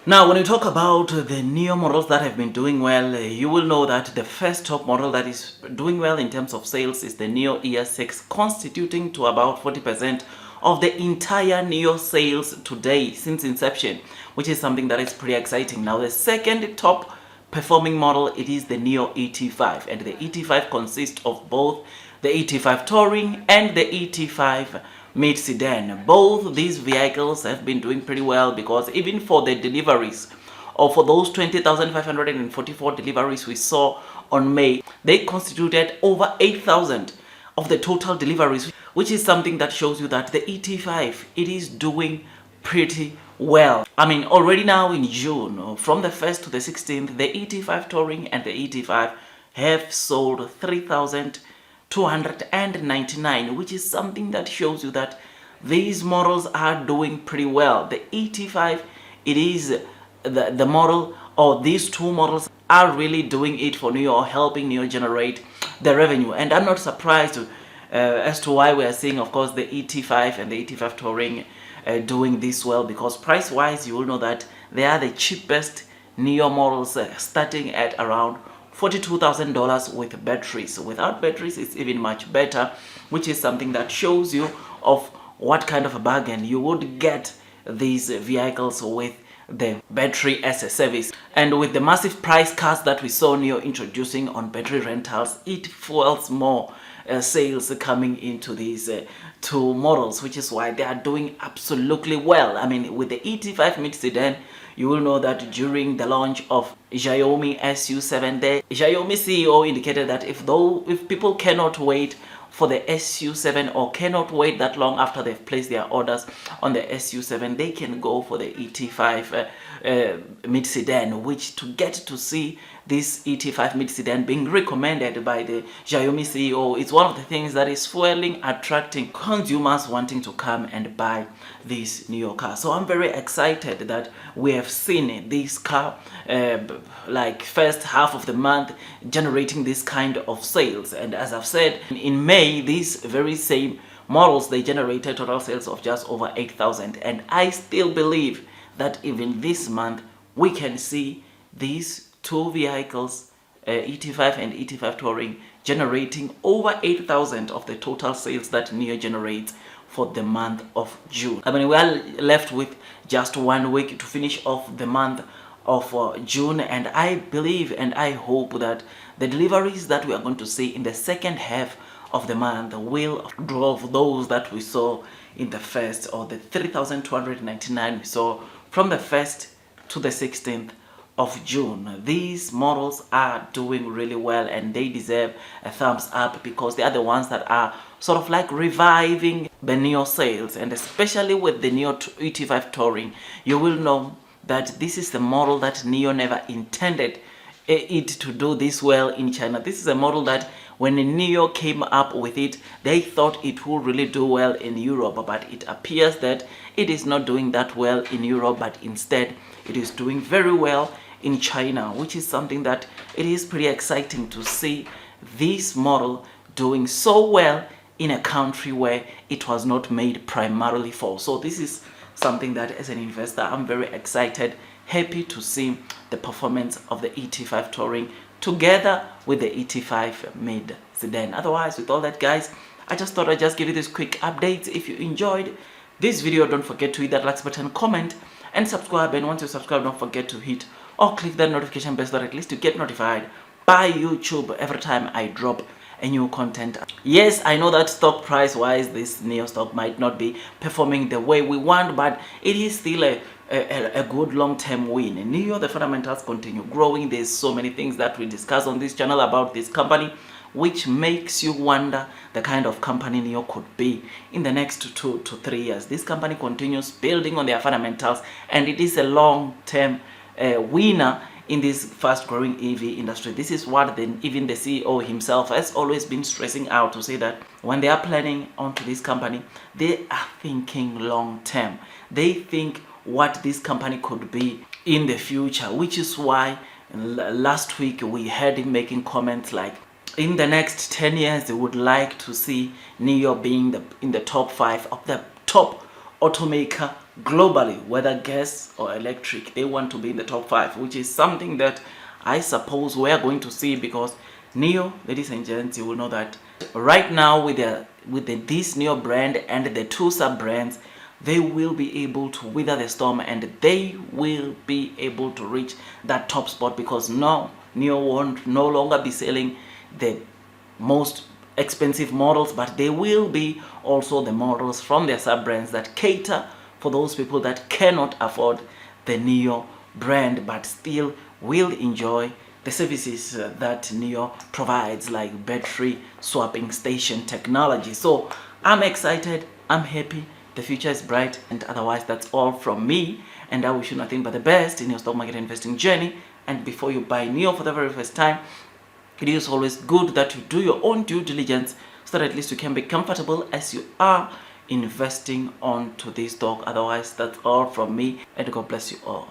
Now, when you talk about the Nio models that have been doing well, you will know that the first top model that is doing well in terms of sales is the Nio ES6, constituting to about 40% of the entire Nio sales today since inception, which is something that is pretty exciting. Now, the second top performing model, it is the Nio ET5, and the ET5 consists of both the ET5 Touring and the ET5 mid sedan. Both these vehicles have been doing pretty well, because even for the deliveries, or for those 20,544 deliveries we saw on May, they constituted over 8,000 of the total deliveries, which is something that shows you that the ET5, it is doing pretty well. I mean, already now in June, from the 1st to the 16th, the ET5 Touring and the ET5 have sold 3,299, which is something that shows you that these models are doing pretty well. The ET5, it is the model, or these two models are really doing it for Nio, or helping Nio generate the revenue. And I'm not surprised as to why we are seeing, of course, the ET5 and the ET5 Touring doing this well, because price wise, you will know that they are the cheapest Nio models, starting at around $42,000 with batteries. Without batteries, it's even much better, which is something that shows you of what kind of a bargain you would get these vehicles with the battery as a service. And with the massive price cuts that we saw Nio introducing on battery rentals, it fuels more sales coming into these two models, which is why they are doing absolutely well. I mean, with the ET5 mid sedan, you will know that during the launch of Xiaomi SU7, the Xiaomi CEO indicated that if people cannot wait for the SU7, or cannot wait that long after they've placed their orders on the SU7, they can go for the ET5 mid sedan, which to get to see this ET5 mid sedan being recommended by the Xiaomi CEO, it's one of the things that is fueling, attracting consumers wanting to come and buy this Nio car. So I'm very excited that we have seen this car like first half of the month generating this kind of sales. And as I've said, in May, these very same models, they generated total sales of just over 8,000, and I still believe that even this month we can see these two vehicles, ET5 and ET5 Touring, generating over 8,000 of the total sales that Nio generates for the month of June. I mean, we are left with just 1 week to finish off the month of June, and I believe and I hope that the deliveries that we are going to see in the second half of the month will draw those that we saw in the first, or the 3,299 we saw from the 1st to the 16th of June. These models are doing really well, and they deserve a thumbs up, because they are the ones that are sort of like reviving the Nio sales. And especially with the Nio ET5 Touring, you will know that this is the model that Nio never intended it to do this well in China. This is a model that when Nio came up with it, they thought it would really do well in Europe, but it appears that it is not doing that well in Europe, but instead it is doing very well in China, which is something that it is pretty exciting to see this model doing so well in a country where it was not made primarily for. So this is something that as an investor, I'm very excited, happy to see the performance of the ET5 Touring together with the ET5 mid sedan. Otherwise, with all that, guys, I just thought I'd just give you this quick update. If you enjoyed this video, don't forget to hit that like button, comment, and subscribe. And once you subscribe, don't forget to hit or click that notification bell so that at least you get notified by YouTube every time I drop a new content. Yes, I know that stock price wise, this Nio stock might not be performing the way we want, but it is still a good long-term win. Nio, the fundamentals continue growing. There's so many things that we discuss on this channel about this company, which makes you wonder the kind of company Nio could be in the next 2 to 3 years. This company continues building on their fundamentals, and it is a long-term winner in this fast-growing EV industry. This is what even the CEO himself has always been stressing out, to say that when they are planning onto this company, they are thinking long-term. They think what this company could be in the future, which is why last week we heard him making comments like, in the next 10 years, they would like to see Nio being in the top 5 of the top automaker globally, whether gas or electric. They want to be in the top 5, which is something that I suppose we are going to see, because Nio, ladies and gents, you will know that right now with this Nio brand and the two sub brands, they will be able to weather the storm and they will be able to reach that top spot, because now Nio won't no longer be selling the most expensive models, but they will be also the models from their sub brands that cater for those people that cannot afford the Nio brand but still will enjoy the services that Nio provides, like battery swapping station technology. So I'm excited, I'm happy, the future is bright, and otherwise that's all from me, and I wish you nothing but the best in your stock market investing journey. And before you buy Nio for the very first time, it is always good that you do your own due diligence, so that at least you can be comfortable as you are investing onto this stock. Otherwise, that's all from me, and God bless you all.